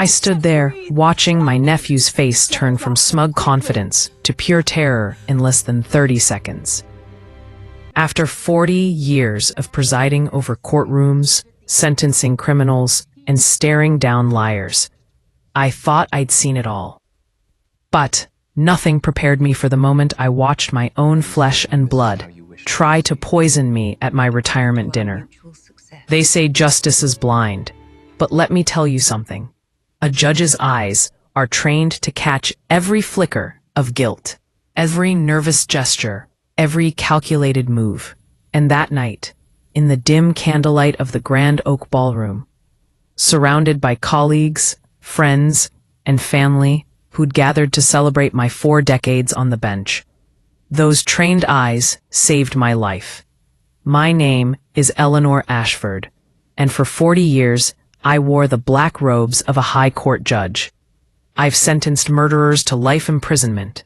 I stood there, watching my nephew's face turn from smug confidence to pure terror in less than 30 seconds. After 40 years of presiding over courtrooms, sentencing criminals, and staring down liars, I thought I'd seen it all. But nothing prepared me for the moment I watched my own flesh and blood try to poison me at my retirement dinner. They say justice is blind, but let me tell you something. A judge's eyes are trained to catch every flicker of guilt, every nervous gesture, every calculated move. And that night, in the dim candlelight of the Grand Oak Ballroom, surrounded by colleagues, friends, and family who'd gathered to celebrate my 4 decades on the bench, those trained eyes saved my life. My name is Eleanor Ashford, and for 40 years, I wore the black robes of a high court judge. I've sentenced murderers to life imprisonment,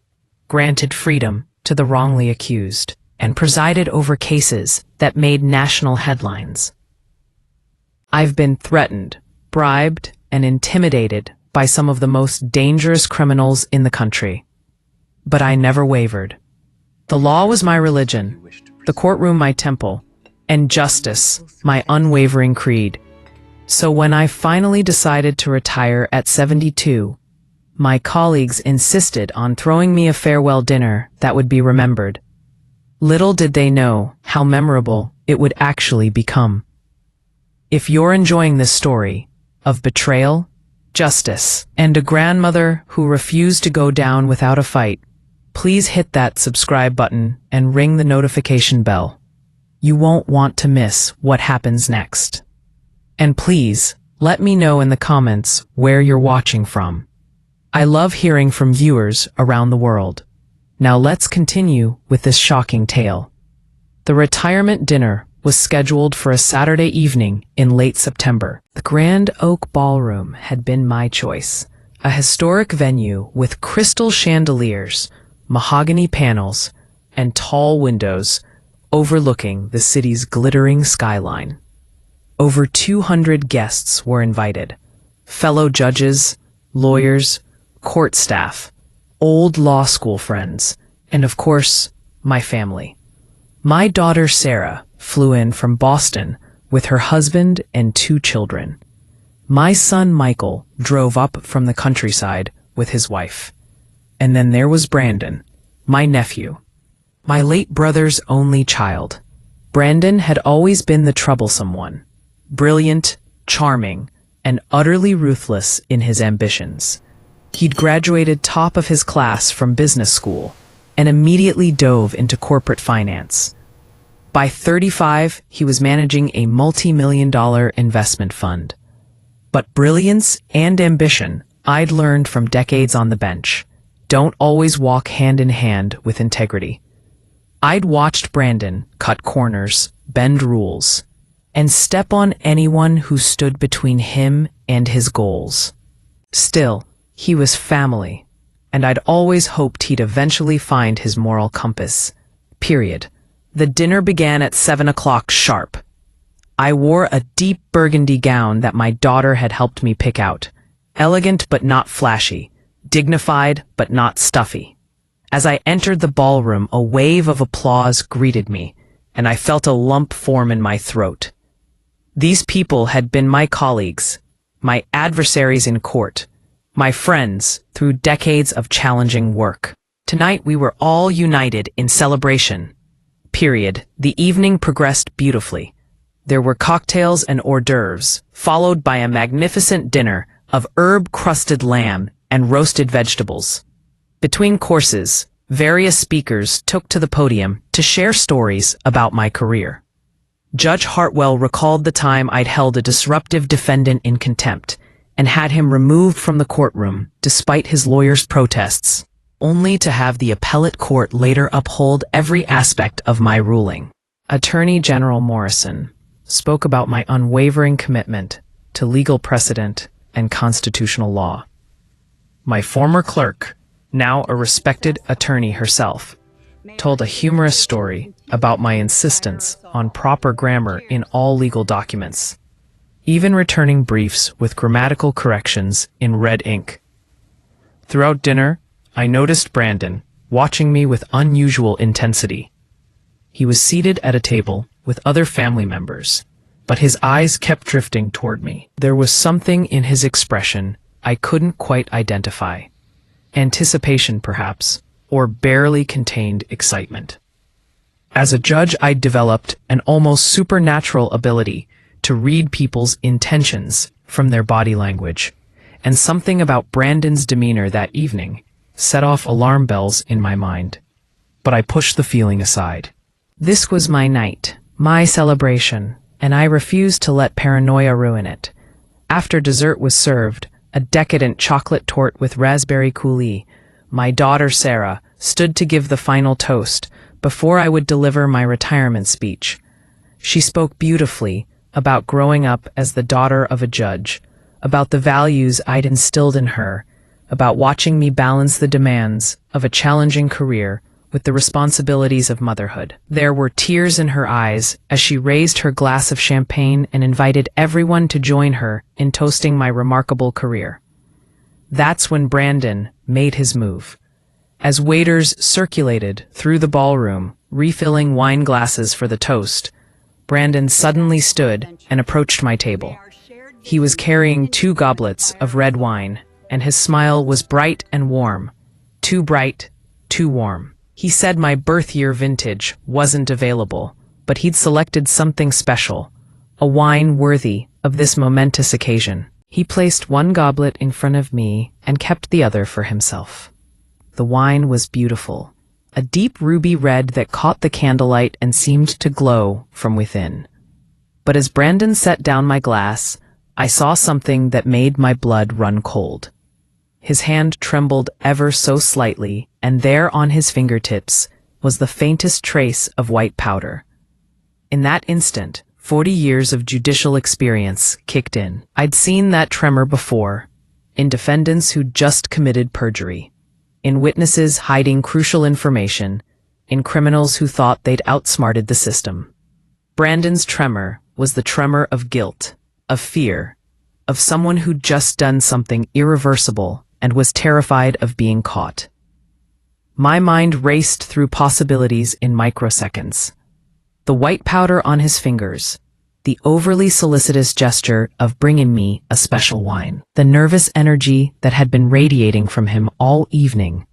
granted freedom to the wrongly accused, and presided over cases that made national headlines. I've been threatened, bribed, and intimidated by some of the most dangerous criminals in the country. But I never wavered. The law was my religion, the courtroom my temple, and justice my unwavering creed. So when I finally decided to retire at 72, my colleagues insisted on throwing me a farewell dinner that would be remembered. Little did they know how memorable it would actually become. If you're enjoying this story of betrayal, justice, and a grandmother who refused to go down without a fight, please hit that subscribe button and ring the notification bell. You won't want to miss what happens next. And please, let me know in the comments where you're watching from. I love hearing from viewers around the world. Now let's continue with this shocking tale. The retirement dinner was scheduled for a Saturday evening in late September. The Grand Oak Ballroom had been my choice, a historic venue with crystal chandeliers, mahogany panels, and tall windows overlooking the city's glittering skyline. Over 200 guests were invited, fellow judges, lawyers, court staff, old law school friends, and of course, my family. My daughter Sarah flew in from Boston with her husband and 2 children. My son Michael drove up from the countryside with his wife. And then there was Brandon, my nephew, my late brother's only child. Brandon had always been the troublesome one, brilliant, charming, and utterly ruthless in his ambitions. He'd graduated top of his class from business school and immediately dove into corporate finance. By 35, he was managing a multi-million-dollar investment fund. But brilliance and ambition, I'd learned from decades on the bench, don't always walk hand in hand with integrity. I'd watched Brandon cut corners, bend rules, and step on anyone who stood between him and his goals. Still, he was family, and I'd always hoped he'd eventually find his moral compass. Period. The dinner began at 7 o'clock sharp. I wore a deep burgundy gown that my daughter had helped me pick out. Elegant but not flashy, dignified but not stuffy. As I entered the ballroom, a wave of applause greeted me, and I felt a lump form in my throat. These people had been my colleagues, my adversaries in court, my friends through decades of challenging work. Tonight we were all united in celebration. Period. The evening progressed beautifully. There were cocktails and hors d'oeuvres, followed by a magnificent dinner of herb-crusted lamb and roasted vegetables. Between courses, various speakers took to the podium to share stories about my career. Judge Hartwell recalled the time I'd held a disruptive defendant in contempt and had him removed from the courtroom despite his lawyer's protests, only to have the appellate court later uphold every aspect of my ruling. Attorney General Morrison spoke about my unwavering commitment to legal precedent and constitutional law. My former clerk, now a respected attorney herself, told a humorous story about my insistence on proper grammar in all legal documents. even returning briefs with grammatical corrections in red ink. Throughout dinner, I noticed Brandon watching me with unusual intensity. He was seated at a table with other family members, but his eyes kept drifting toward me. There was something in his expression I couldn't quite identify. Anticipation, perhaps, or barely contained excitement. As a judge, I developed an almost supernatural ability to read people's intentions from their body language, and something about Brandon's demeanor that evening set off alarm bells in my mind. But I pushed the feeling aside. This was my night, my celebration, and I refused to let paranoia ruin it. After dessert was served, a decadent chocolate tort with raspberry coulis, my daughter Sarah stood to give the final toast before I would deliver my retirement speech. She spoke beautifully about growing up as the daughter of a judge, about the values I'd instilled in her, about watching me balance the demands of a challenging career with the responsibilities of motherhood. There were tears in her eyes as she raised her glass of champagne and invited everyone to join her in toasting my remarkable career. That's when Brandon made his move. As waiters circulated through the ballroom, refilling wine glasses for the toast, Brandon suddenly stood and approached my table. He was carrying 2 goblets of red wine, and his smile was bright and warm. Too bright, too warm. He said my birth year vintage wasn't available, but he'd selected something special, a wine worthy of this momentous occasion. He placed 1 goblet in front of me and kept the other for himself. The wine was beautiful, a deep ruby red that caught the candlelight and seemed to glow from within. But as Brandon set down my glass, I saw something that made my blood run cold. His hand trembled ever so slightly, and there on his fingertips was the faintest trace of white powder. In that instant, 40 years of judicial experience kicked in. I'd seen that tremor before, in defendants who'd just committed perjury, in witnesses hiding crucial information, in criminals who thought they'd outsmarted the system. Brandon's tremor was the tremor of guilt, of fear, of someone who'd just done something irreversible and was terrified of being caught. My mind raced through possibilities in microseconds. The white powder on his fingers, the overly solicitous gesture of bringing me a special wine, the nervous energy that had been radiating from him all evening.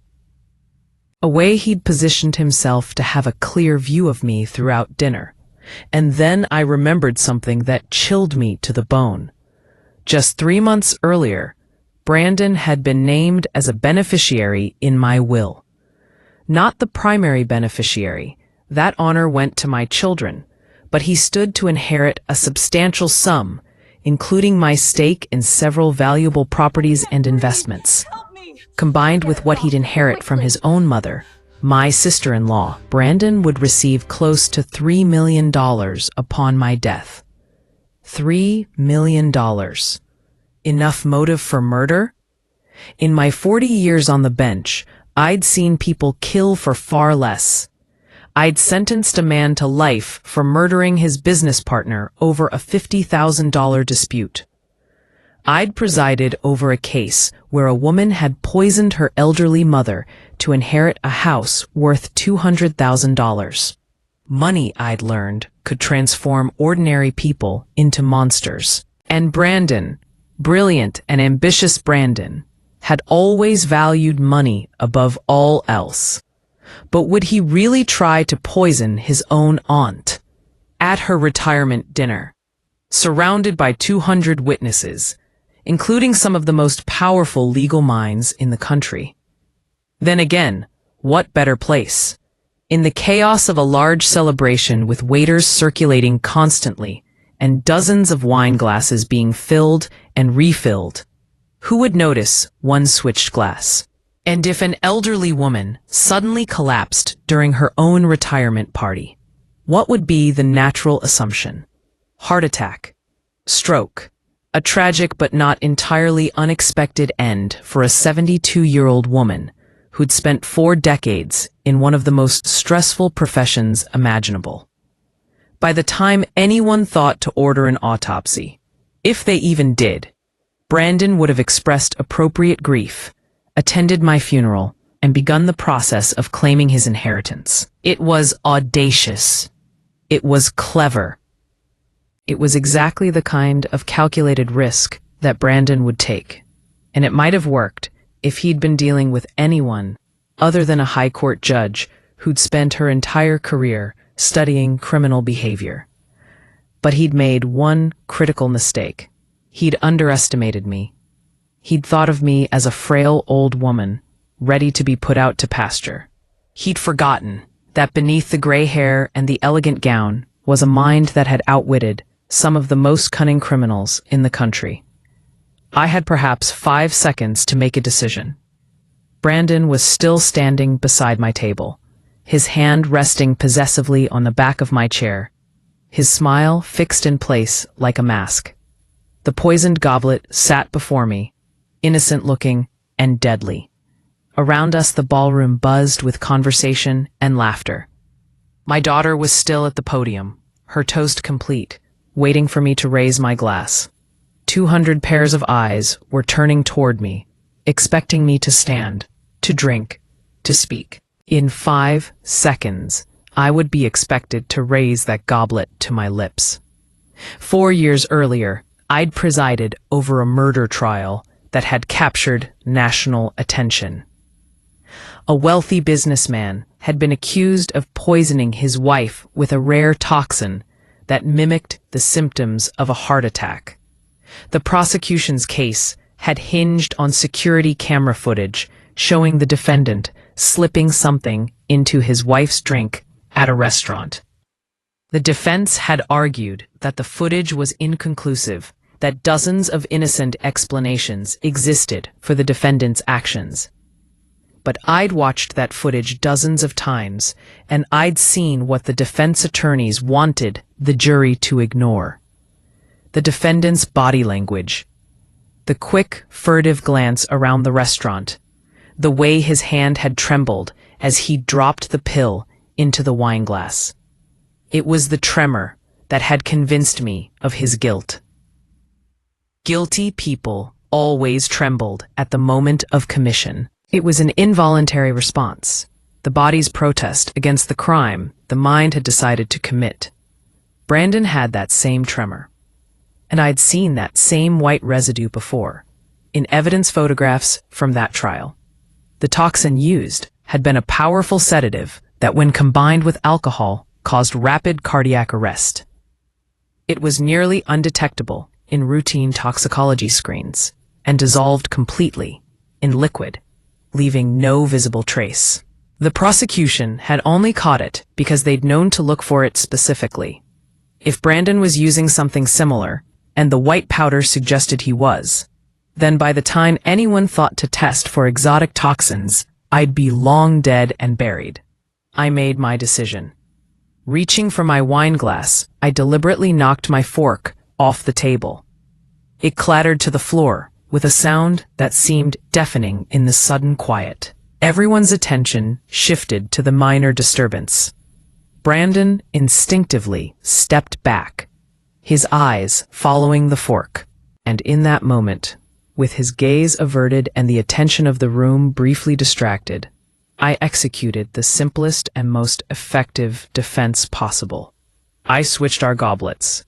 A way he'd positioned himself to have a clear view of me throughout dinner. And then I remembered something that chilled me to the bone. Just 3 months earlier, Brandon had been named as a beneficiary in my will. Not the primary beneficiary. That honor went to my children, but he stood to inherit a substantial sum, including my stake in several valuable properties and investments. Combined with what he'd inherit from his own mother, my sister-in-law, Brandon would receive close to $3 million upon my death. $3 million. Enough motive for murder? In my 40 years on the bench, I'd seen people kill for far less. I'd sentenced a man to life for murdering his business partner over a $50,000 dispute. I'd presided over a case where a woman had poisoned her elderly mother to inherit a house worth $200,000. Money, I'd learned, could transform ordinary people into monsters. And Brandon, brilliant and ambitious Brandon, had always valued money above all else. But would he really try to poison his own aunt? At her retirement dinner, surrounded by 200 witnesses, including some of the most powerful legal minds in the country. Then again, what better place? In the chaos of a large celebration with waiters circulating constantly and dozens of wine glasses being filled and refilled, who would notice one switched glass? And if an elderly woman suddenly collapsed during her own retirement party, what would be the natural assumption? Heart attack, stroke, a tragic but not entirely unexpected end for a 72-year-old woman who'd spent 4 decades in one of the most stressful professions imaginable. By the time anyone thought to order an autopsy, If they even did, Brandon would have expressed appropriate grief, attended my funeral, and begun the process of claiming his inheritance. It was audacious. It was clever. It was exactly the kind of calculated risk that Brandon would take, and it might have worked if he'd been dealing with anyone other than a high court judge who'd spent her entire career studying criminal behavior. But he'd made one critical mistake. He'd underestimated me. He'd thought of me as a frail old woman, ready to be put out to pasture. He'd forgotten that beneath the gray hair and the elegant gown was a mind that had outwitted some of the most cunning criminals in the country. I had perhaps 5 seconds to make a decision. Brandon was still standing beside my table, his hand resting possessively on the back of my chair, his smile fixed in place like a mask. The poisoned goblet sat before me, innocent-looking and deadly. Around us the ballroom buzzed with conversation and laughter. My daughter was still at the podium, her toast complete, waiting for me to raise my glass. 200 pairs of eyes were turning toward me, expecting me to stand, to drink, to speak. In 5 seconds, I would be expected to raise that goblet to my lips. 4 years earlier, I'd presided over a murder trial that had captured national attention. A wealthy businessman had been accused of poisoning his wife with a rare toxin that mimicked the symptoms of a heart attack. The prosecution's case had hinged on security camera footage showing the defendant slipping something into his wife's drink at a restaurant. The defense had argued that the footage was inconclusive, that dozens of innocent explanations existed for the defendant's actions. But I'd watched that footage dozens of times, and I'd seen what the defense attorneys wanted the jury to ignore. The defendant's body language, the quick, furtive glance around the restaurant, the way his hand had trembled as he dropped the pill into the wine glass. It was the tremor that had convinced me of his guilt. Guilty people always trembled at the moment of commission. It was an involuntary response, the body's protest against the crime the mind had decided to commit. Brandon had that same tremor, and I'd seen that same white residue before, in evidence photographs from that trial. The toxin used had been a powerful sedative that, when combined with alcohol, caused rapid cardiac arrest. It was nearly undetectable in routine toxicology screens and dissolved completely in liquid, leaving no visible trace. The prosecution had only caught it because they'd known to look for it specifically. If Brandon was using something similar, and the white powder suggested he was, then by the time anyone thought to test for exotic toxins, I'd be long dead and buried. I made my decision. Reaching for my wine glass, I deliberately knocked my fork off the table. It clattered to the floor with a sound that seemed deafening in the sudden quiet. Everyone's attention shifted to the minor disturbance. Brandon instinctively stepped back, his eyes following the fork, and in that moment, with his gaze averted and the attention of the room briefly distracted, I executed the simplest and most effective defense possible. I switched our goblets.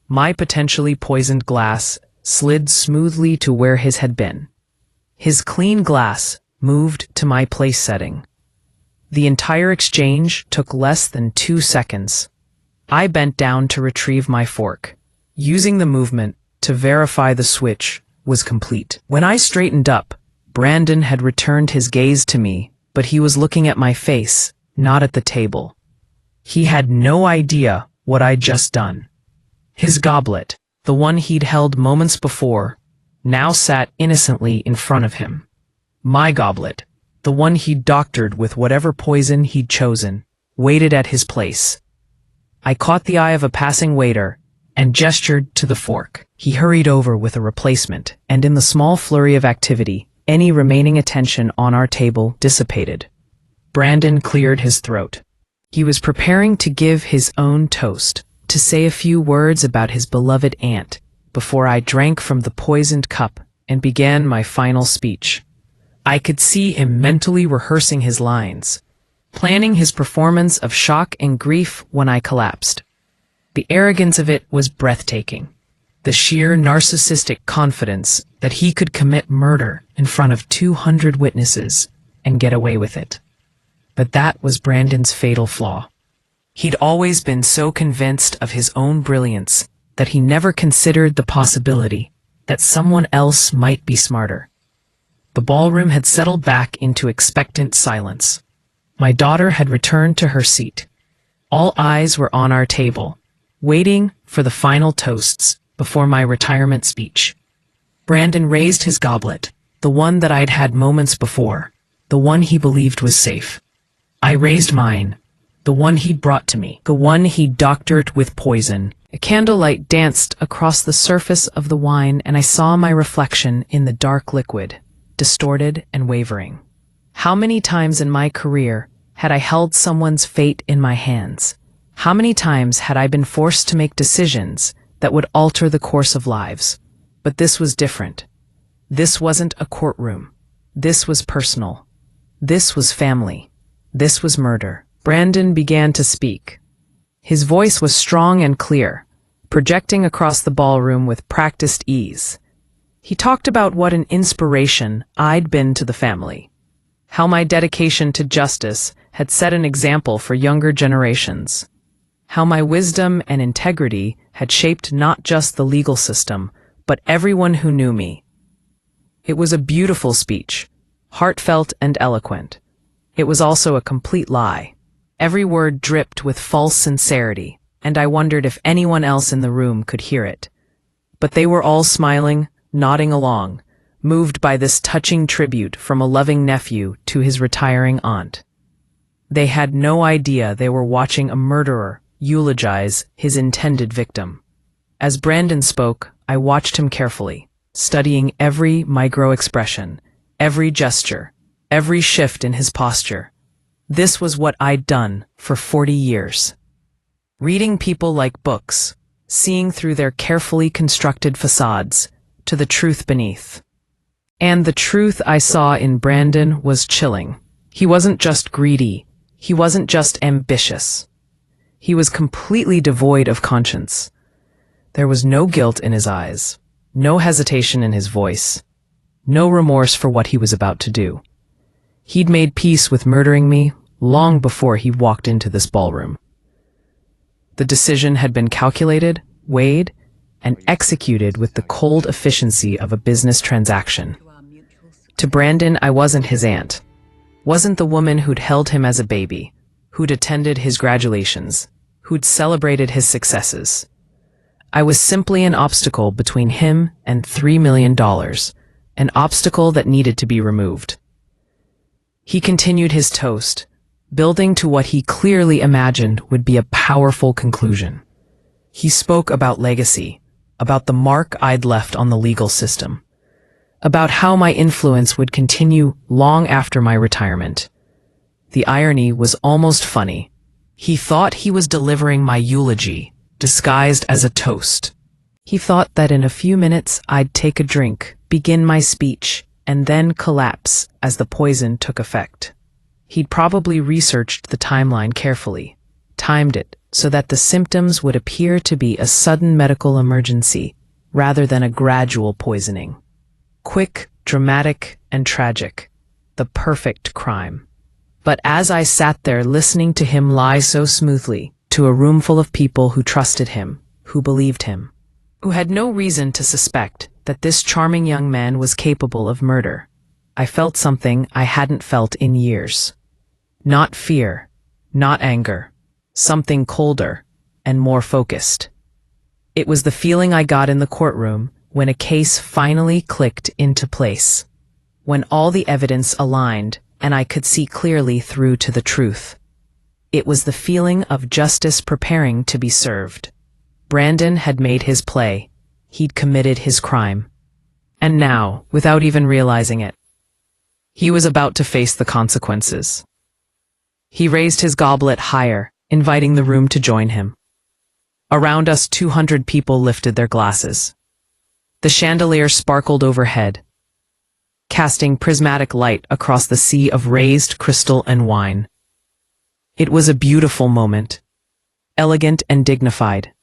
My potentially poisoned glass slid smoothly to where his had been. His clean glass moved to my place setting. The entire exchange took less than 2 seconds. I bent down to retrieve my fork, using the movement to verify the switch was complete. When I straightened up, Brandon had returned his gaze to me, but he was looking at my face, not at the table. He had no idea what I'd just done. His goblet, the one he'd held moments before, now sat innocently in front of him. My goblet, the one he'd doctored with whatever poison he'd chosen, waited at his place. I caught the eye of a passing waiter and gestured to the fork. He hurried over with a replacement, and in the small flurry of activity, any remaining attention on our table dissipated. Brandon cleared his throat. He was preparing to give his own toast, to say a few words about his beloved aunt, before I drank from the poisoned cup and began my final speech. I could see him mentally rehearsing his lines, planning his performance of shock and grief when I collapsed. The arrogance of it was breathtaking. The sheer narcissistic confidence that he could commit murder in front of 200 witnesses and get away with it. But that was Brandon's fatal flaw. He'd always been so convinced of his own brilliance that he never considered the possibility that someone else might be smarter. The ballroom had settled back into expectant silence. My daughter had returned to her seat. All eyes were on our table, waiting for the final toasts before my retirement speech. Brandon raised his goblet, the one that I'd had moments before, the one he believed was safe. I raised mine, the one he'd brought to me, the one he'd doctored with poison. A candlelight danced across the surface of the wine, and I saw my reflection in the dark liquid, distorted and wavering. How many times in my career had I held someone's fate in my hands? How many times had I been forced to make decisions that would alter the course of lives? But this was different. This wasn't a courtroom. This was personal. This was family. This was murder. Brandon began to speak. His voice was strong and clear, projecting across the ballroom with practiced ease. He talked about what an inspiration I'd been to the family, how my dedication to justice had set an example for younger generations, how my wisdom and integrity had shaped not just the legal system, but everyone who knew me. It was a beautiful speech, heartfelt and eloquent. It was also a complete lie. Every word dripped with false sincerity, and I wondered if anyone else in the room could hear it. But they were all smiling, nodding along, moved by this touching tribute from a loving nephew to his retiring aunt. They had no idea they were watching a murderer eulogize his intended victim. As Brandon spoke, I watched him carefully, studying every micro-expression, every gesture, every shift in his posture. This was what I'd done for 40 years. Reading people like books, seeing through their carefully constructed facades to the truth beneath. And the truth I saw in Brandon was chilling. He wasn't just greedy. He wasn't just ambitious. He was completely devoid of conscience. There was no guilt in his eyes, no hesitation in his voice, no remorse for what he was about to do. He'd made peace with murdering me long before he walked into this ballroom. The decision had been calculated, weighed, and executed with the cold efficiency of a business transaction. To Brandon, I wasn't his aunt, wasn't the woman who'd held him as a baby, who'd attended his graduations, who'd celebrated his successes. I was simply an obstacle between him and $3 million, an obstacle that needed to be removed. He continued his toast, building to what he clearly imagined would be a powerful conclusion. He spoke about legacy, about the mark I'd left on the legal system, about how my influence would continue long after my retirement. The irony was almost funny. He thought he was delivering my eulogy, disguised as a toast. He thought that in a few minutes I'd take a drink, begin my speech, and then collapse as the poison took effect. He'd probably researched the timeline carefully, timed it so that the symptoms would appear to be a sudden medical emergency rather than a gradual poisoning. Quick, dramatic, and tragic. The perfect crime. But as I sat there listening to him lie so smoothly to a room full of people who trusted him, who believed him, who had no reason to suspect that this charming young man was capable of murder, I felt something I hadn't felt in years. Not fear, not anger, something colder and more focused. It was the feeling I got in the courtroom when a case finally clicked into place, when all the evidence aligned and I could see clearly through to the truth. It was the feeling of justice preparing to be served. Brandon had made his play. He'd committed his crime. And now, without even realizing it, he was about to face the consequences. He raised his goblet higher, inviting the room to join him. Around us, 200 people lifted their glasses. The chandelier sparkled overhead, casting prismatic light across the sea of raised crystal and wine. It was a beautiful moment, elegant and dignified,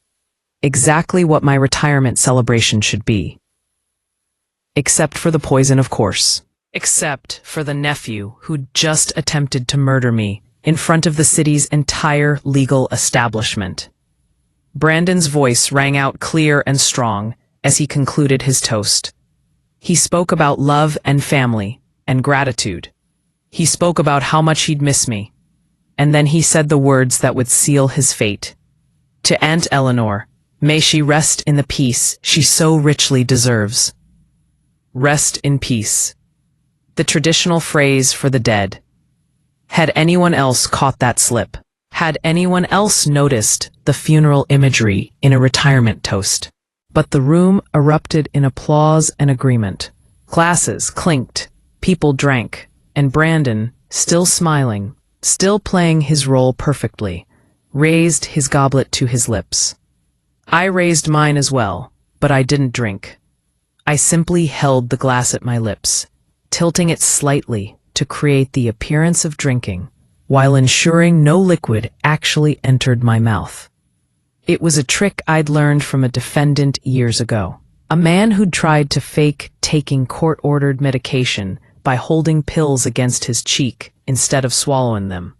exactly what my retirement celebration should be. Except for the poison, of course. Except for the nephew who'd just attempted to murder me in front of the city's entire legal establishment. Brandon's voice rang out clear and strong as he concluded his toast. He spoke about love and family and gratitude. He spoke about how much he'd miss me. And then he said the words that would seal his fate. To Aunt Eleanor, may she rest in the peace she so richly deserves. Rest in peace. The traditional phrase for the dead. Had anyone else caught that slip? Had anyone else noticed the funeral imagery in a retirement toast? But the room erupted in applause and agreement. Glasses clinked, people drank, and Brandon, still smiling, still playing his role perfectly, raised his goblet to his lips. I raised mine as well, but I didn't drink. I simply held the glass at my lips, tilting it slightly to create the appearance of drinking, while ensuring no liquid actually entered my mouth. It was a trick I'd learned from a defendant years ago, a man who'd tried to fake taking court-ordered medication by holding pills against his cheek instead of swallowing them.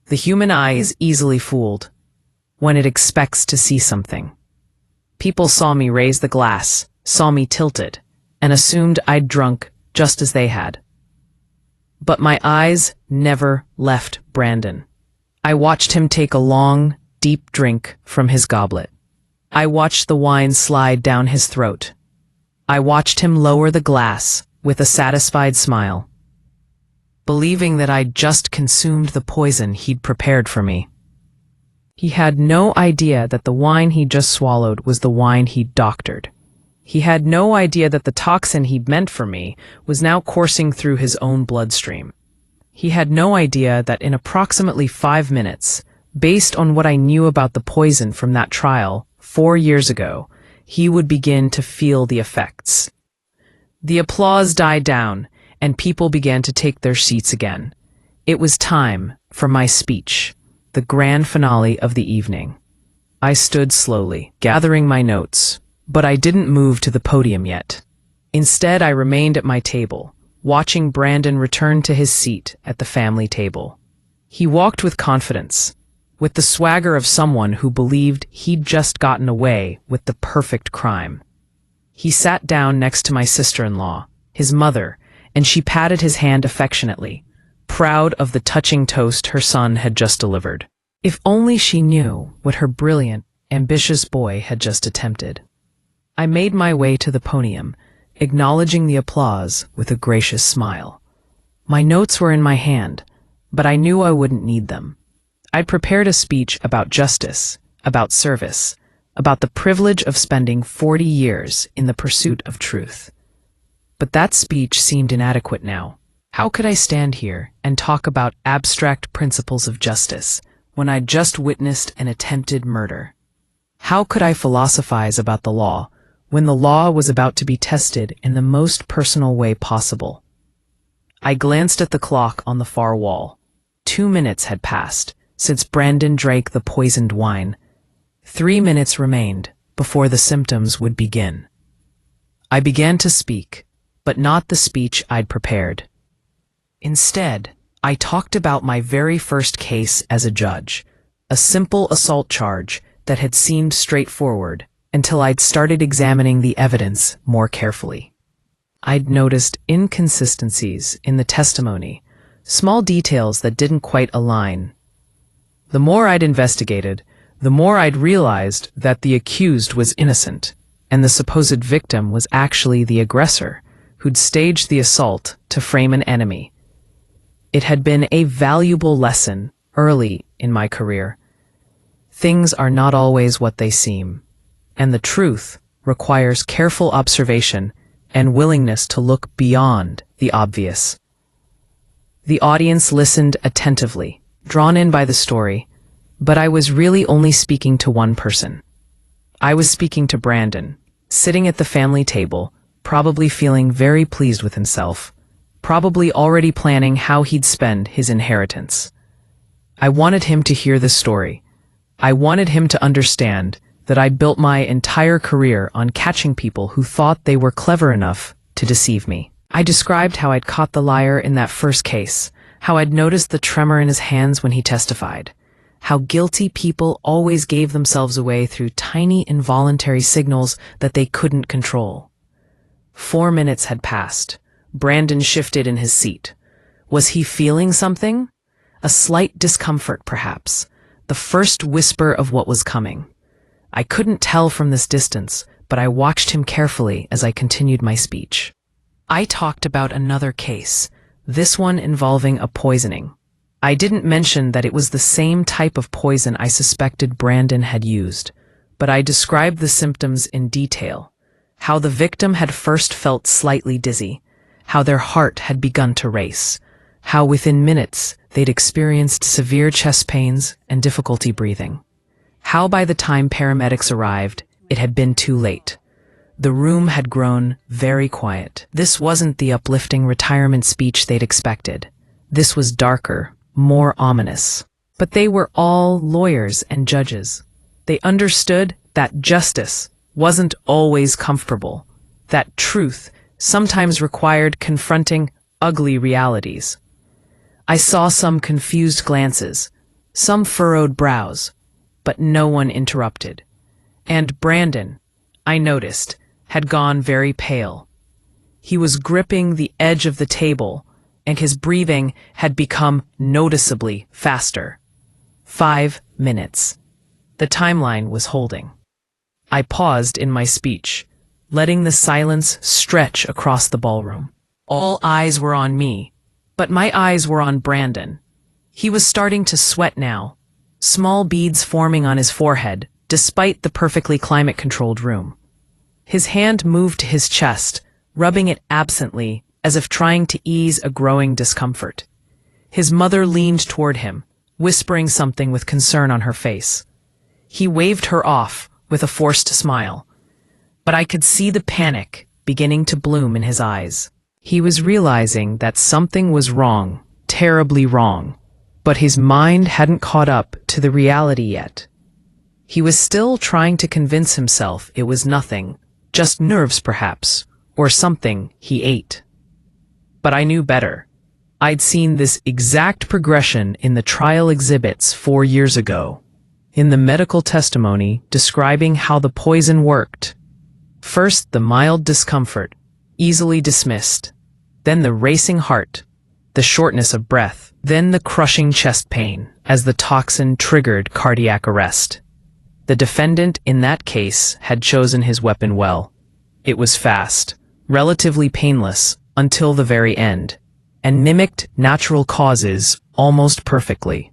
The human eye is easily fooled when it expects to see something. People saw me raise the glass, saw me tilt it, and assumed I'd drunk just as they had. But my eyes never left Brandon. I watched him take a long, deep drink from his goblet. I watched the wine slide down his throat. I watched him lower the glass with a satisfied smile, believing that I'd just consumed the poison he'd prepared for me. He had no idea that the wine he'd just swallowed was the wine he'd doctored. He had no idea that the toxin he'd meant for me was now coursing through his own bloodstream. He had no idea that in approximately 5 minutes, based on what I knew about the poison from that trial 4 years ago, he would begin to feel the effects. The applause died down, and people began to take their seats again. It was time for my speech, the grand finale of the evening. I stood slowly, gathering my notes, but I didn't move to the podium yet. Instead, I remained at my table, watching Brandon return to his seat at the family table. He walked with confidence, with the swagger of someone who believed he'd just gotten away with the perfect crime. He sat down next to my sister-in-law, his mother, and she patted his hand affectionately, proud of the touching toast her son had just delivered. If only she knew what her brilliant, ambitious boy had just attempted. I made my way to the podium, acknowledging the applause with a gracious smile. My notes were in my hand, but I knew I wouldn't need them. I'd prepared a speech about justice, about service, about the privilege of spending 40 years in the pursuit of truth. But that speech seemed inadequate now. How could I stand here and talk about abstract principles of justice when I'd just witnessed an attempted murder? How could I philosophize about the law when the law was about to be tested in the most personal way possible? I glanced at the clock on the far wall. 2 minutes had passed since Brandon drank the poisoned wine. 3 minutes remained before the symptoms would begin. I began to speak, but not the speech I'd prepared. Instead, I talked about my very first case as a judge, a simple assault charge that had seemed straightforward until I'd started examining the evidence more carefully. I'd noticed inconsistencies in the testimony, small details that didn't quite align. The more I'd investigated, the more I'd realized that the accused was innocent, and the supposed victim was actually the aggressor, who'd staged the assault to frame an enemy. It had been a valuable lesson early in my career. Things are not always what they seem, and the truth requires careful observation and willingness to look beyond the obvious. The audience listened attentively, drawn in by the story, but I was really only speaking to one person. I was speaking to Brandon, sitting at the family table, probably feeling very pleased with himself, probably already planning how he'd spend his inheritance. I wanted him to hear this story. I wanted him to understand that I'd built my entire career on catching people who thought they were clever enough to deceive me. I described how I'd caught the liar in that first case, how I'd noticed the tremor in his hands when he testified, how guilty people always gave themselves away through tiny involuntary signals that they couldn't control. 4 minutes had passed. Brandon shifted in his seat. Was he feeling something? A slight discomfort, perhaps, the first whisper of what was coming. I couldn't tell from this distance, but I watched him carefully as I continued my speech. I talked about another case, this one involving a poisoning. I didn't mention that it was the same type of poison I suspected Brandon had used, but I described the symptoms in detail, how the victim had first felt slightly dizzy, how their heart had begun to race, how within minutes they'd experienced severe chest pains and difficulty breathing, how by the time paramedics arrived, it had been too late. The room had grown very quiet. This wasn't the uplifting retirement speech they'd expected. This was darker, more ominous. But they were all lawyers and judges. They understood that justice wasn't always comfortable, that truth sometimes required confronting ugly realities. I saw some confused glances, some furrowed brows, but no one interrupted. And Brandon, I noticed, had gone very pale. He was gripping the edge of the table, and his breathing had become noticeably faster. 5 minutes. The timeline was holding. I paused in my speech, letting the silence stretch across the ballroom. All eyes were on me, but my eyes were on Brandon. He was starting to sweat now, small beads forming on his forehead, despite the perfectly climate-controlled room. His hand moved to his chest, rubbing it absently, as if trying to ease a growing discomfort. His mother leaned toward him, whispering something with concern on her face. He waved her off with a forced smile, but I could see the panic beginning to bloom in his eyes. He was realizing that something was wrong, terribly wrong, but his mind hadn't caught up to the reality yet. He was still trying to convince himself it was nothing, just nerves perhaps, or something he ate. But I knew better. I'd seen this exact progression in the trial exhibits 4 years ago, in the medical testimony describing how the poison worked. First, the mild discomfort, easily dismissed, then the racing heart, the shortness of breath, then the crushing chest pain as the toxin triggered cardiac arrest. The defendant in that case had chosen his weapon well. It was fast, relatively painless until the very end, and mimicked natural causes almost perfectly.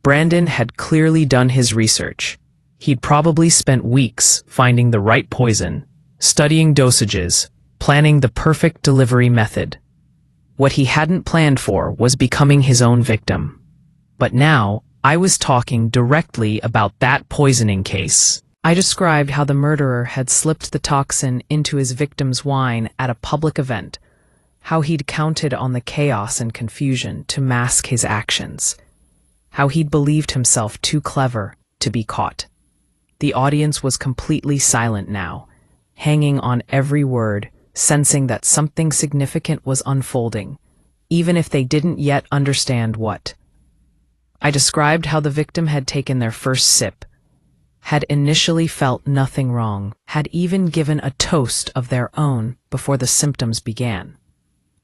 Brandon had clearly done his research. He'd probably spent weeks finding the right poison, studying dosages, planning the perfect delivery method. What he hadn't planned for was becoming his own victim. But now, I was talking directly about that poisoning case. I described how the murderer had slipped the toxin into his victim's wine at a public event, how he'd counted on the chaos and confusion to mask his actions, how he'd believed himself too clever to be caught. The audience was completely silent now, hanging on every word, sensing that something significant was unfolding, even if they didn't yet understand what. I described how the victim had taken their first sip, had initially felt nothing wrong, had even given a toast of their own before the symptoms began.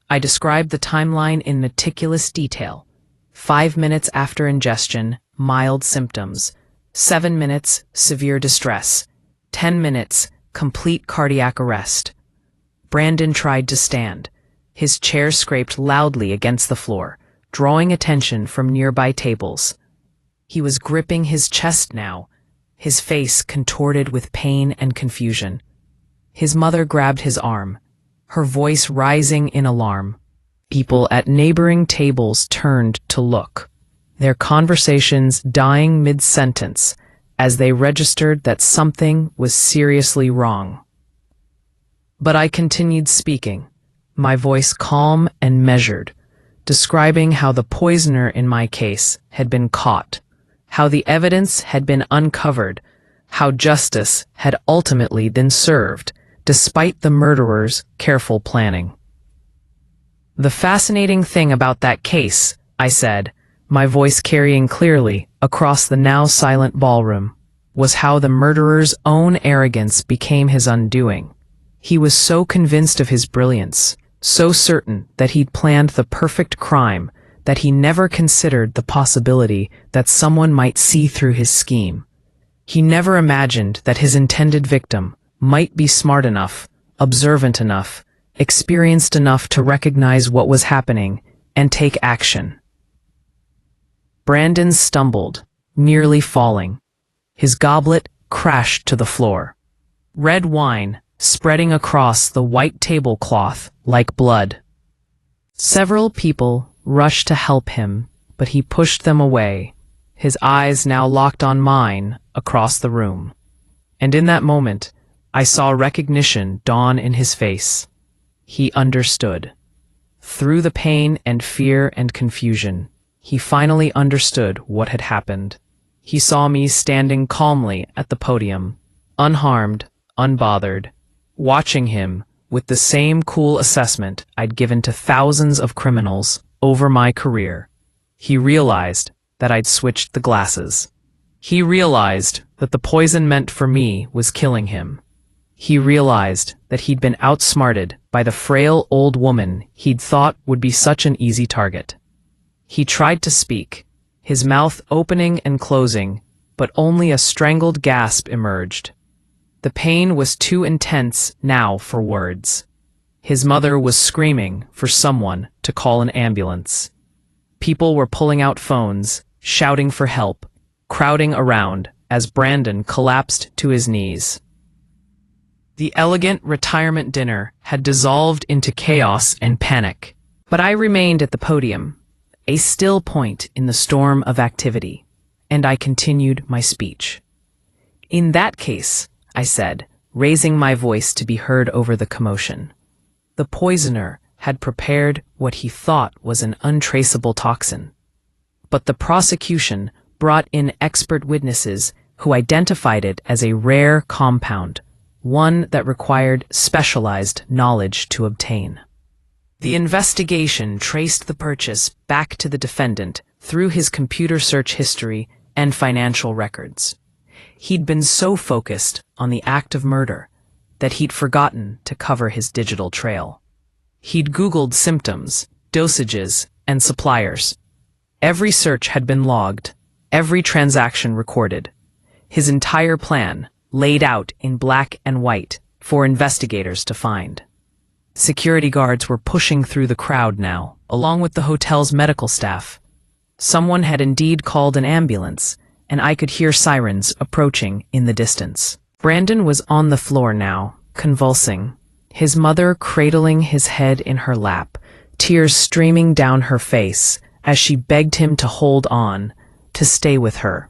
I described the timeline in meticulous detail. 5 minutes after ingestion, mild symptoms. 7 minutes, severe distress. 10 minutes, complete cardiac arrest. Brandon tried to stand. His chair scraped loudly against the floor, drawing attention from nearby tables. He was gripping his chest now, his face contorted with pain and confusion. His mother grabbed his arm, her voice rising in alarm. People at neighboring tables turned to look, their conversations dying mid-sentence as they registered that something was seriously wrong. But I continued speaking, my voice calm and measured, describing how the poisoner in my case had been caught, how the evidence had been uncovered, how justice had ultimately been served, despite the murderer's careful planning. "The fascinating thing about that case," I said, my voice carrying clearly across the now silent ballroom, "was how the murderer's own arrogance became his undoing. He was so convinced of his brilliance, so certain that he'd planned the perfect crime, that he never considered the possibility that someone might see through his scheme. He never imagined that his intended victim might be smart enough, observant enough, experienced enough to recognize what was happening and take action." Brandon stumbled, nearly falling. His goblet crashed to the floor. Red wine spreading across the white tablecloth like blood. Several people rushed to help him, but he pushed them away, his eyes now locked on mine across the room. And in that moment, I saw recognition dawn in his face. He understood. Through the pain and fear and confusion, he finally understood what had happened. He saw me standing calmly at the podium, unharmed, unbothered, watching him with the same cool assessment I'd given to thousands of criminals over my career. He realized that I'd switched the glasses. He realized that the poison meant for me was killing him. He realized that he'd been outsmarted by the frail old woman he'd thought would be such an easy target. He tried to speak, his mouth opening and closing, but only a strangled gasp emerged. The pain was too intense now for words. His mother was screaming for someone to call an ambulance. People were pulling out phones, shouting for help, crowding around as Brandon collapsed to his knees. The elegant retirement dinner had dissolved into chaos and panic, but I remained at the podium, a still point in the storm of activity, and I continued my speech. "In that case," I said, raising my voice to be heard over the commotion, "the poisoner had prepared what he thought was an untraceable toxin. But the prosecution brought in expert witnesses who identified it as a rare compound, one that required specialized knowledge to obtain. The investigation traced the purchase back to the defendant through his computer search history and financial records. He'd been so focused on the act of murder that he'd forgotten to cover his digital trail. He'd Googled symptoms, dosages, and suppliers. Every search had been logged, every transaction recorded. His entire plan laid out in black and white for investigators to find. Security guards were pushing through the crowd now, along with the hotel's medical staff. Someone had indeed called an ambulance, and I could hear sirens approaching in the distance. Brandon was on the floor now, convulsing, his mother cradling his head in her lap, tears streaming down her face as she begged him to hold on, to stay with her.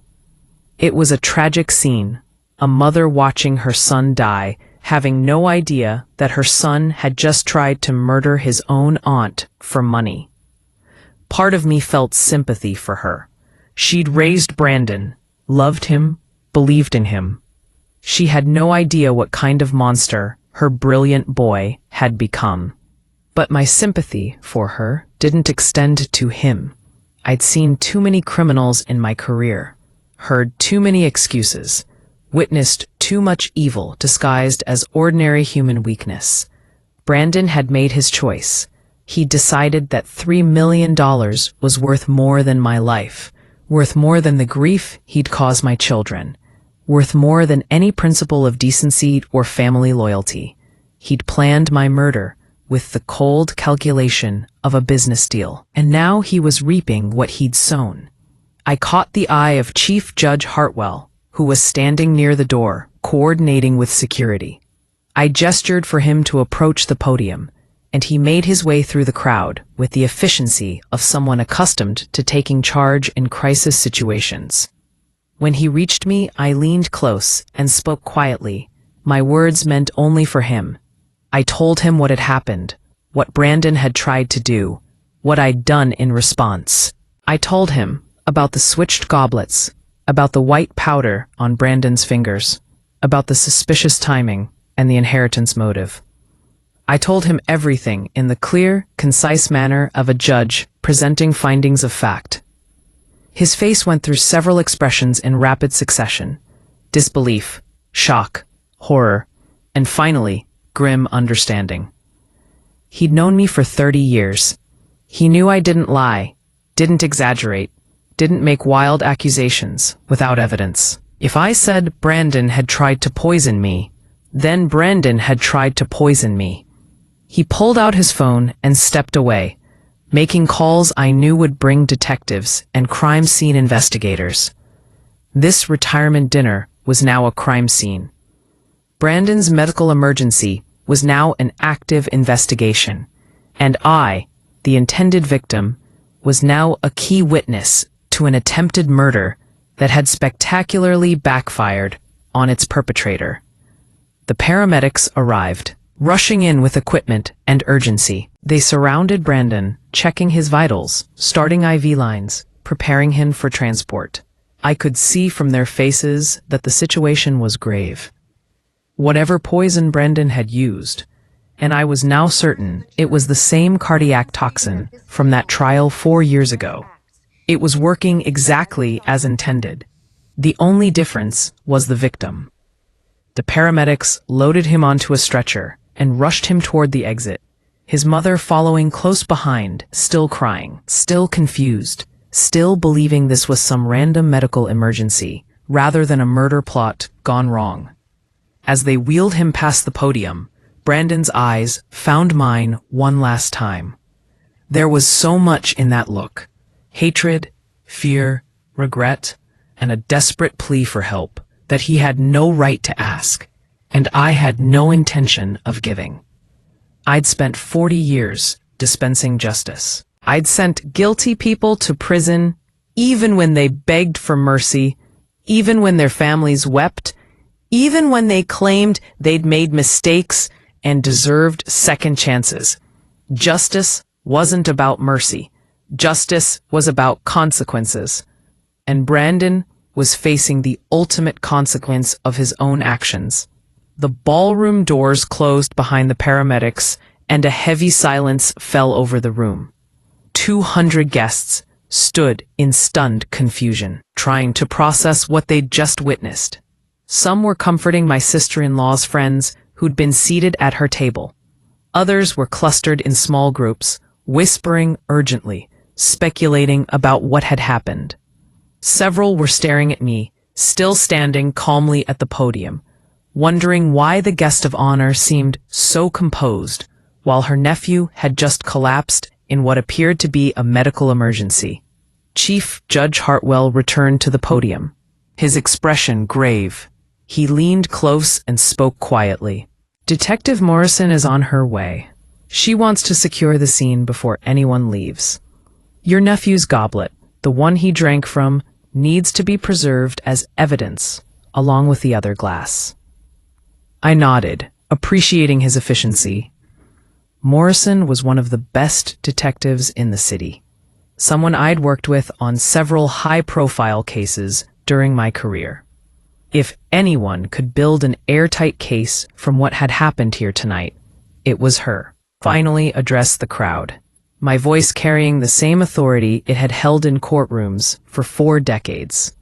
It was a tragic scene, a mother watching her son die, having no idea that her son had just tried to murder his own aunt for money. Part of me felt sympathy for her. She'd raised Brandon, loved him, believed in him. She had no idea what kind of monster her brilliant boy had become. But my sympathy for her didn't extend to him. I'd seen too many criminals in my career, heard too many excuses, witnessed too much evil disguised as ordinary human weakness. Brandon had made his choice. He decided that $3 million was worth more than my life, worth more than the grief he'd cause my children, worth more than any principle of decency or family loyalty. He'd planned my murder with the cold calculation of a business deal, and now he was reaping what he'd sown. I caught the eye of Chief Judge Hartwell, who was standing near the door, coordinating with security. I gestured for him to approach the podium, and he made his way through the crowd with the efficiency of someone accustomed to taking charge in crisis situations. When he reached me, I leaned close and spoke quietly. My words meant only for him. I told him what had happened, what Brandon had tried to do, what I'd done in response. I told him about the switched goblets, about the white powder on Brandon's fingers, about the suspicious timing and the inheritance motive. I told him everything in the clear, concise manner of a judge presenting findings of fact. His face went through several expressions in rapid succession: disbelief, shock, horror, and finally, grim understanding. He'd known me for 30 years. He knew I didn't lie, didn't exaggerate, didn't make wild accusations without evidence. If I said Brandon had tried to poison me, then Brandon had tried to poison me. He pulled out his phone and stepped away, making calls I knew would bring detectives and crime scene investigators. This retirement dinner was now a crime scene. Brandon's medical emergency was now an active investigation, and I, the intended victim, was now a key witness to an attempted murder that had spectacularly backfired on its perpetrator. The paramedics arrived, rushing in with equipment and urgency. They surrounded Brandon, checking his vitals, starting IV lines, preparing him for transport. I could see from their faces that the situation was grave. Whatever poison Brandon had used, and I was now certain it was the same cardiac toxin from that trial 4 years ago. It was working exactly as intended. The only difference was the victim. The paramedics loaded him onto a stretcher and rushed him toward the exit, his mother following close behind, still crying, still confused, still believing this was some random medical emergency, rather than a murder plot gone wrong. As they wheeled him past the podium, Brandon's eyes found mine one last time. There was so much in that look: hatred, fear, regret, and a desperate plea for help that he had no right to ask, and I had no intention of giving. I'd spent 40 years dispensing justice. I'd sent guilty people to prison, even when they begged for mercy, even when their families wept, even when they claimed they'd made mistakes and deserved second chances. Justice wasn't about mercy. Justice was about consequences. And Brandon was facing the ultimate consequence of his own actions. The ballroom doors closed behind the paramedics, and a heavy silence fell over the room. 200 guests stood in stunned confusion, trying to process what they'd just witnessed. Some were comforting my sister-in-law's friends who'd been seated at her table. Others were clustered in small groups, whispering urgently, speculating about what had happened. Several were staring at me, still standing calmly at the podium, wondering why the guest of honor seemed so composed, while her nephew had just collapsed in what appeared to be a medical emergency. Chief Judge Hartwell returned to the podium, his expression grave. He leaned close and spoke quietly. "Detective Morrison is on her way. She wants to secure the scene before anyone leaves. Your nephew's goblet, the one he drank from, needs to be preserved as evidence, along with the other glass." I nodded, appreciating his efficiency. Morrison was one of the best detectives in the city, someone I'd worked with on several high-profile cases during my career. If anyone could build an airtight case from what had happened here tonight, it was her. Finally addressed the crowd, my voice carrying the same authority it had held in courtrooms for 4 decades.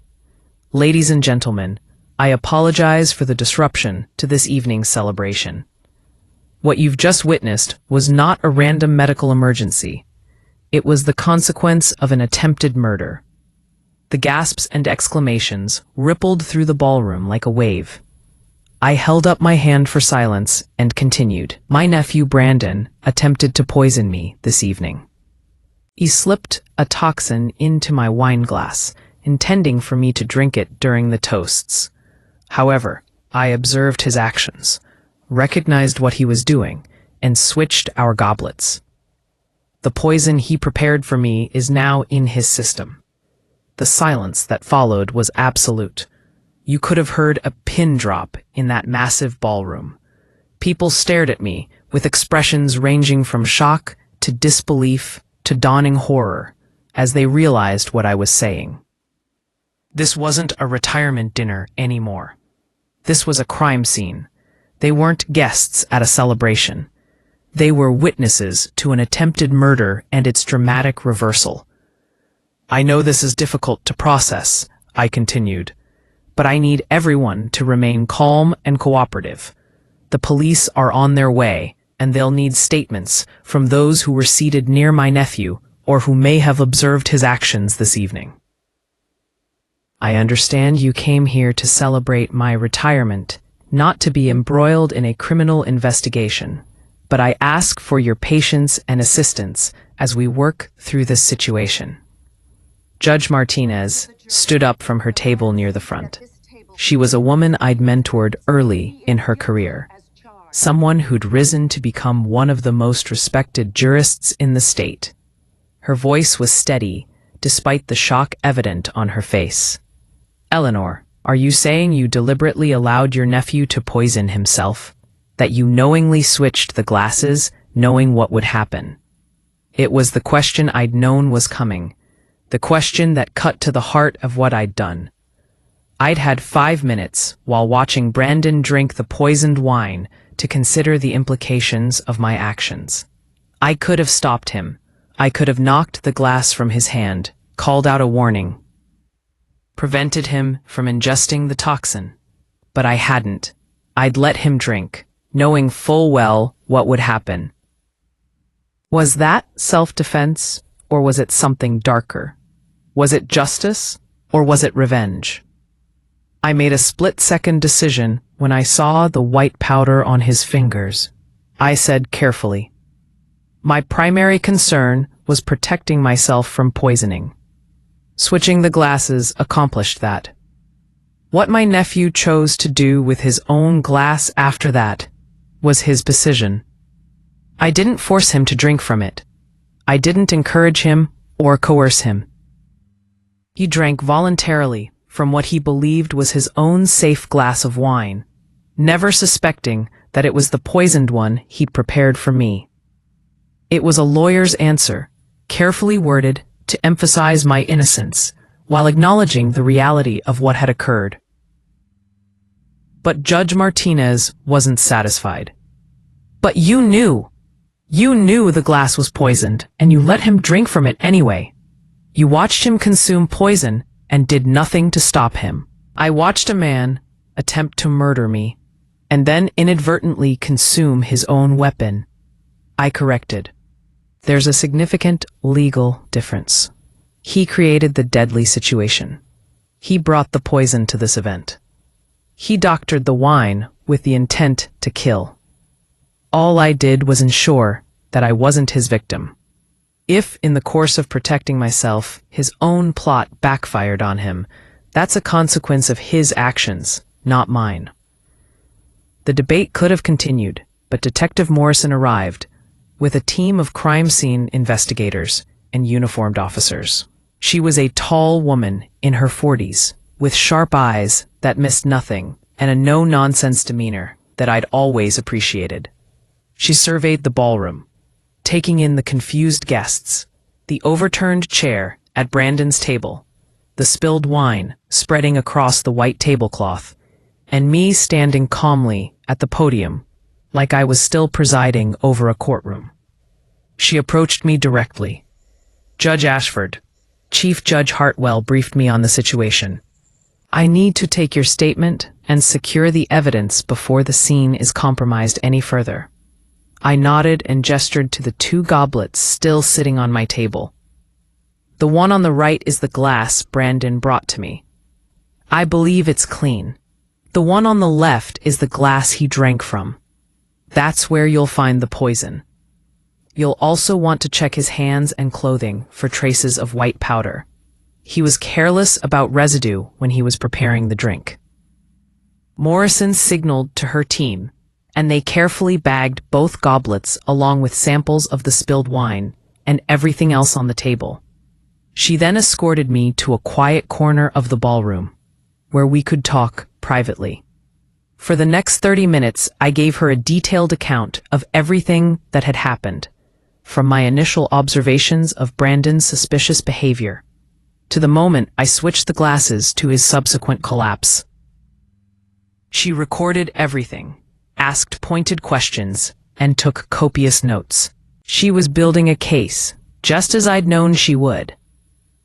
"Ladies and gentlemen, I apologize for the disruption to this evening's celebration. What you've just witnessed was not a random medical emergency. It was the consequence of an attempted murder." The gasps and exclamations rippled through the ballroom like a wave. I held up my hand for silence and continued. "My nephew Brandon attempted to poison me this evening. He slipped a toxin into my wine glass, intending for me to drink it during the toasts. However, I observed his actions, recognized what he was doing, and switched our goblets. The poison he prepared for me is now in his system." The silence that followed was absolute. You could have heard a pin drop in that massive ballroom. People stared at me with expressions ranging from shock to disbelief to dawning horror as they realized what I was saying. This wasn't a retirement dinner anymore. This was a crime scene. They weren't guests at a celebration. They were witnesses to an attempted murder and its dramatic reversal. I know this is difficult to process, I continued, but I need everyone to remain calm and cooperative. The police are on their way, and they'll need statements from those who were seated near my nephew or who may have observed his actions this evening. I understand you came here to celebrate my retirement, not to be embroiled in a criminal investigation, but I ask for your patience and assistance as we work through this situation. Judge Martinez stood up from her table near the front. She was a woman I'd mentored early in her career, someone who'd risen to become one of the most respected jurists in the state. Her voice was steady, despite the shock evident on her face. Eleanor, are you saying you deliberately allowed your nephew to poison himself? That you knowingly switched the glasses, knowing what would happen? It was the question I'd known was coming, the question that cut to the heart of what I'd done. I'd had 5 minutes while watching Brandon drink the poisoned wine to consider the implications of my actions. I could have stopped him. I could have knocked the glass from his hand, called out a warning, prevented him from ingesting the toxin. But I hadn't. I'd let him drink, knowing full well what would happen. Was that self-defense, or was it something darker? Was it justice, or was it revenge? I made a split-second decision when I saw the white powder on his fingers. I said carefully, my primary concern was protecting myself from poisoning. Switching the glasses accomplished that. What my nephew chose to do with his own glass after that was his decision. I didn't force him to drink from it. I didn't encourage him or coerce him. He drank voluntarily from what he believed was his own safe glass of wine, never suspecting that it was the poisoned one he'd prepared for me. It was a lawyer's answer, carefully worded to emphasize my innocence, while acknowledging the reality of what had occurred. But Judge Martinez wasn't satisfied. But you knew the glass was poisoned, and you let him drink from it anyway. You watched him consume poison and did nothing to stop him. I watched a man attempt to murder me, and then inadvertently consume his own weapon. I corrected. There's a significant legal difference. He created the deadly situation. He brought the poison to this event. He doctored the wine with the intent to kill. All I did was ensure that I wasn't his victim. If, in the course of protecting myself, his own plot backfired on him, that's a consequence of his actions, not mine. The debate could have continued, but Detective Morrison arrived, with a team of crime scene investigators and uniformed officers. She was a tall woman in her 40s, with sharp eyes that missed nothing and a no-nonsense demeanor that I'd always appreciated. She surveyed the ballroom, taking in the confused guests, the overturned chair at Brandon's table, the spilled wine spreading across the white tablecloth, and me standing calmly at the podium, like I was still presiding over a courtroom. She approached me directly. Judge Ashford, Chief Judge Hartwell briefed me on the situation. I need to take your statement and secure the evidence before the scene is compromised any further. I nodded and gestured to the 2 goblets still sitting on my table. The one on the right is the glass Brandon brought to me. I believe it's clean. The one on the left is the glass he drank from. That's where you'll find the poison. You'll also want to check his hands and clothing for traces of white powder. He was careless about residue when he was preparing the drink. Morrison signaled to her team, and they carefully bagged both goblets along with samples of the spilled wine and everything else on the table. She then escorted me to a quiet corner of the ballroom, where we could talk privately. For the next 30 minutes, I gave her a detailed account of everything that had happened, from my initial observations of Brandon's suspicious behavior to the moment I switched the glasses to his subsequent collapse. She recorded everything, asked pointed questions, and took copious notes. She was building a case, just as I'd known she would.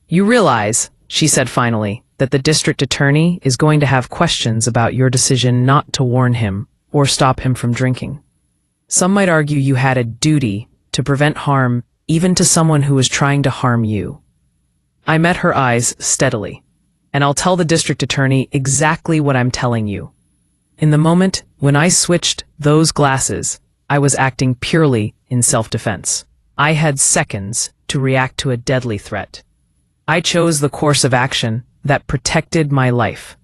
"You realize," she said finally, "that the district attorney is going to have questions about your decision not to warn him or stop him from drinking. Some might argue you had a duty to prevent harm even to someone who was trying to harm you." I met her eyes steadily, and I'll tell the district attorney exactly what I'm telling you. In the moment when I switched those glasses, I was acting purely in self-defense. I had seconds to react to a deadly threat. I chose the course of action that protected my life.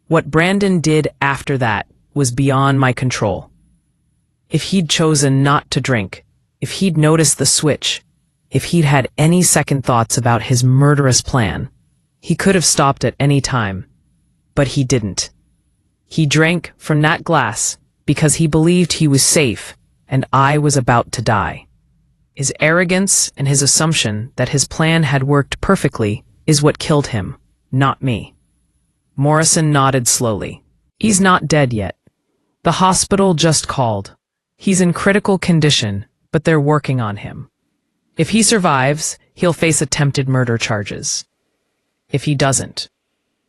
What Brandon did after that was beyond my control. If he'd chosen not to drink, if he'd noticed the switch, if he'd had any second thoughts about his murderous plan, he could have stopped at any time. But he didn't. He drank from that glass because he believed he was safe and I was about to die. His arrogance and his assumption that his plan had worked perfectly is what killed him, not me. Morrison nodded slowly. "He's not dead yet. The hospital just called. He's in critical condition, but they're working on him. If he survives, he'll face attempted murder charges. If he doesn't..."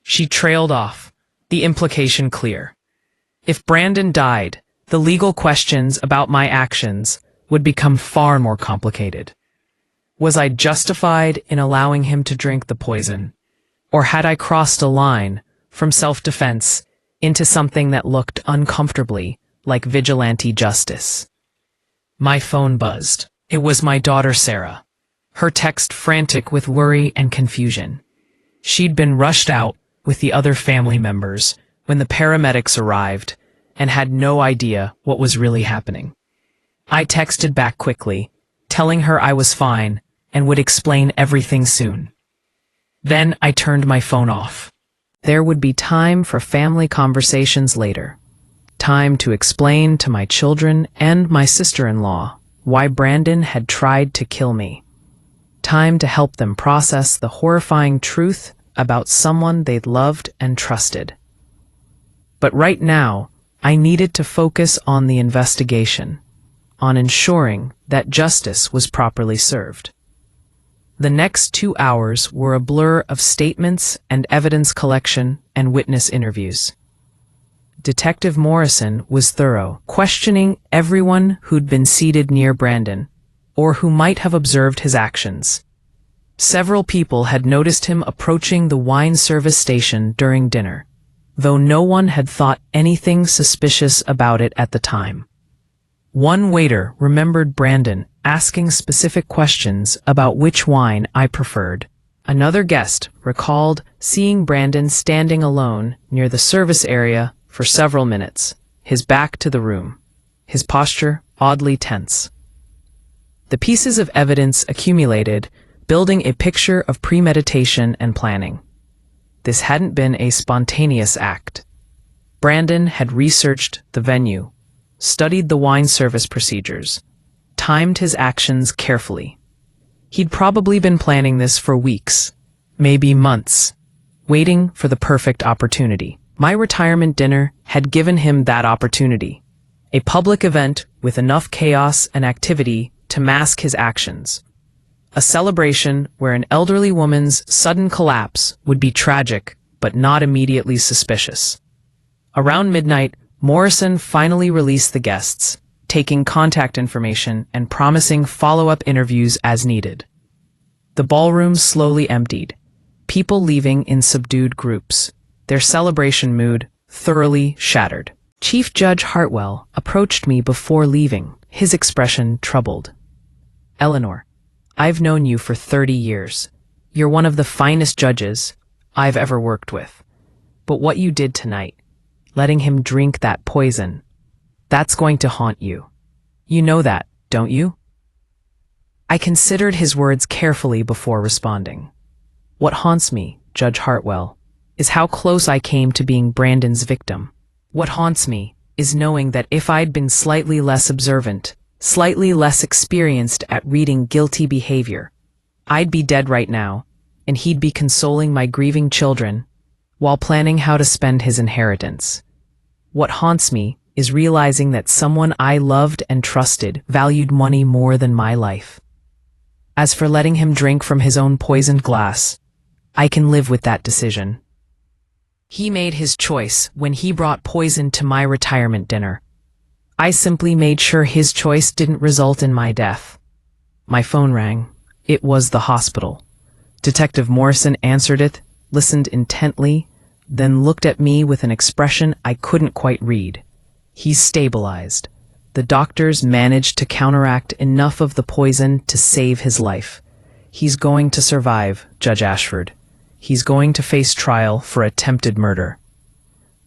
She trailed off, the implication clear. If Brandon died, the legal questions about my actions would become far more complicated. Was I justified in allowing him to drink the poison? Or had I crossed a line from self-defense into something that looked uncomfortably like vigilante justice? My phone buzzed. It was my daughter Sarah, her text frantic with worry and confusion. She'd been rushed out with the other family members when the paramedics arrived and had no idea what was really happening. I texted back quickly, telling her I was fine and would explain everything soon. Then I turned my phone off. There would be time for family conversations later. Time to explain to my children and my sister-in-law why Brandon had tried to kill me. Time to help them process the horrifying truth about someone they'd loved and trusted. But right now, I needed to focus on the investigation, on ensuring that justice was properly served. The next 2 hours were a blur of statements and evidence collection and witness interviews. Detective Morrison was thorough, questioning everyone who'd been seated near Brandon, or who might have observed his actions. Several people had noticed him approaching the wine service station during dinner, though no one had thought anything suspicious about it at the time. One waiter remembered Brandon asking specific questions about which wine I preferred. Another guest recalled seeing Brandon standing alone near the service area for several minutes, his back to the room, his posture oddly tense. The pieces of evidence accumulated, building a picture of premeditation and planning. This hadn't been a spontaneous act. Brandon had researched the venue, studied the wine service procedures, timed his actions carefully. He'd probably been planning this for weeks, maybe months, waiting for the perfect opportunity. My retirement dinner had given him that opportunity, a public event with enough chaos and activity to mask his actions. A celebration where an elderly woman's sudden collapse would be tragic but not immediately suspicious. Around midnight, Morrison finally released the guests, taking contact information and promising follow-up interviews as needed. The ballroom slowly emptied, people leaving in subdued groups, their celebration mood thoroughly shattered. Chief Judge Hartwell approached me before leaving, his expression troubled. "Eleanor, I've known you for 30 years. You're one of the finest judges I've ever worked with. But what you did tonight, letting him drink that poison, that's going to haunt you. You know that, don't you?" I considered his words carefully before responding. What haunts me, Judge Hartwell, is how close I came to being Brandon's victim. What haunts me is knowing that if I'd been slightly less observant, slightly less experienced at reading guilty behavior, I'd be dead right now, and he'd be consoling my grieving children while planning how to spend his inheritance. What haunts me is realizing that someone I loved and trusted valued money more than my life. As for letting him drink from his own poisoned glass, I can live with that decision. He made his choice when he brought poison to my retirement dinner. I simply made sure his choice didn't result in my death. My phone rang. It was the hospital. Detective Morrison answered it, listened intently, then looked at me with an expression I couldn't quite read. He's stabilized. The doctors managed to counteract enough of the poison to save his life. He's going to survive, Judge Ashford. He's going to face trial for attempted murder.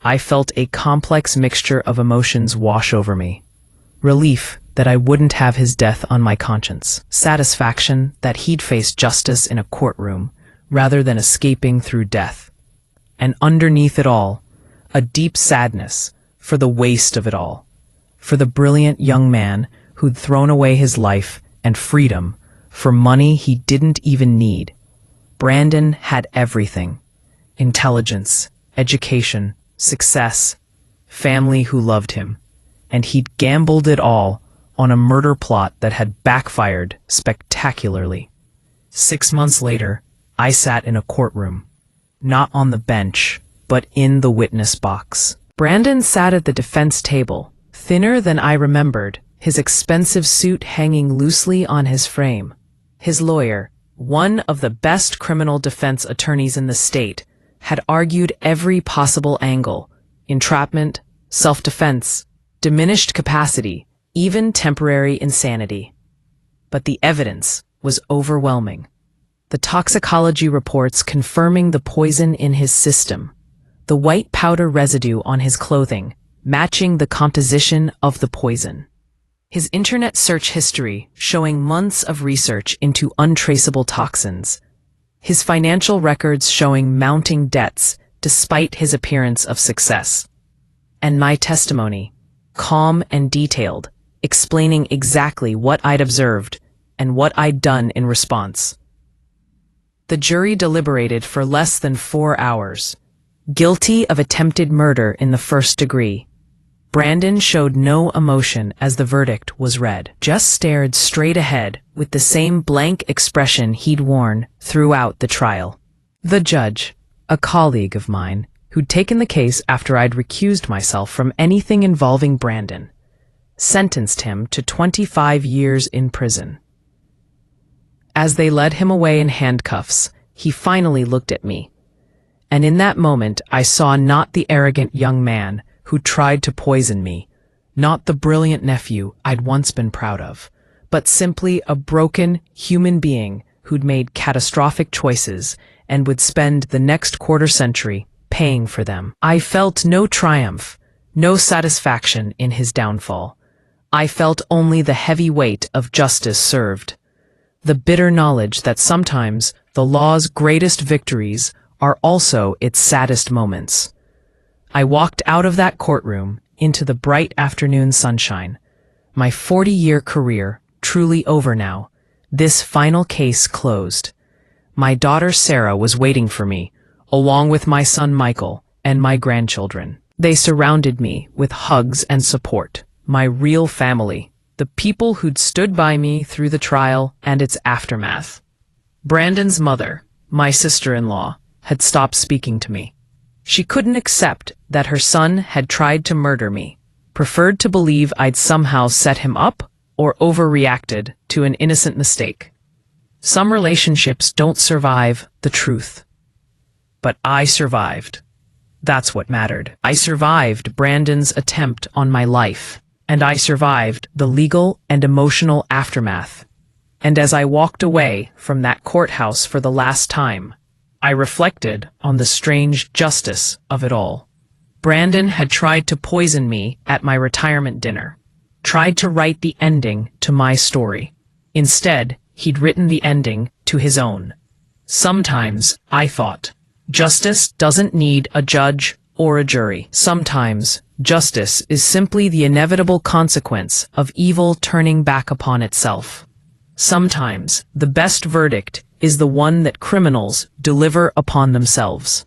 I felt a complex mixture of emotions wash over me. Relief that I wouldn't have his death on my conscience. Satisfaction that he'd face justice in a courtroom rather than escaping through death. And underneath it all, a deep sadness for the waste of it all. For the brilliant young man who'd thrown away his life and freedom for money he didn't even need. Brandon had everything: intelligence, education, success, family who loved him, and he'd gambled it all on a murder plot that had backfired spectacularly. 6 months later, I sat in a courtroom, not on the bench, but in the witness box. Brandon sat at the defense table, thinner than I remembered, his expensive suit hanging loosely on his frame. His lawyer, one of the best criminal defense attorneys in the state, had argued every possible angle: entrapment, self-defense, diminished capacity, even temporary insanity. But the evidence was overwhelming. The toxicology reports confirming the poison in his system, the white powder residue on his clothing, matching the composition of the poison. His internet search history showing months of research into untraceable toxins. His financial records showing mounting debts despite his appearance of success. And my testimony, calm and detailed, explaining exactly what I'd observed and what I'd done in response. The jury deliberated for less than 4 hours. Guilty of attempted murder in the first degree. Brandon showed no emotion as the verdict was read, just stared straight ahead with the same blank expression he'd worn throughout the trial. The judge, a colleague of mine, who'd taken the case after I'd recused myself from anything involving Brandon, sentenced him to 25 years in prison. As they led him away in handcuffs, he finally looked at me. And in that moment, I saw not the arrogant young man who tried to poison me, not the brilliant nephew I'd once been proud of, but simply a broken human being who'd made catastrophic choices and would spend the next quarter century paying for them. I felt no triumph, no satisfaction in his downfall. I felt only the heavy weight of justice served. The bitter knowledge that sometimes the law's greatest victories are also its saddest moments. I walked out of that courtroom into the bright afternoon sunshine. My 40-year career truly over now. This final case closed. My daughter Sarah was waiting for me, along with my son Michael and my grandchildren. They surrounded me with hugs and support. My real family, the people who'd stood by me through the trial and its aftermath. Brandon's mother, my sister-in-law, had stopped speaking to me. She couldn't accept that her son had tried to murder me, preferred to believe I'd somehow set him up or overreacted to an innocent mistake. Some relationships don't survive the truth. But I survived. That's what mattered. I survived Brandon's attempt on my life, and I survived the legal and emotional aftermath. And as I walked away from that courthouse for the last time, I reflected on the strange justice of it all. Brandon had tried to poison me at my retirement dinner, tried to write the ending to my story. Instead, he'd written the ending to his own. Sometimes, I thought, justice doesn't need a judge or a jury. Sometimes, justice is simply the inevitable consequence of evil turning back upon itself. Sometimes, the best verdict is the one that criminals deliver upon themselves.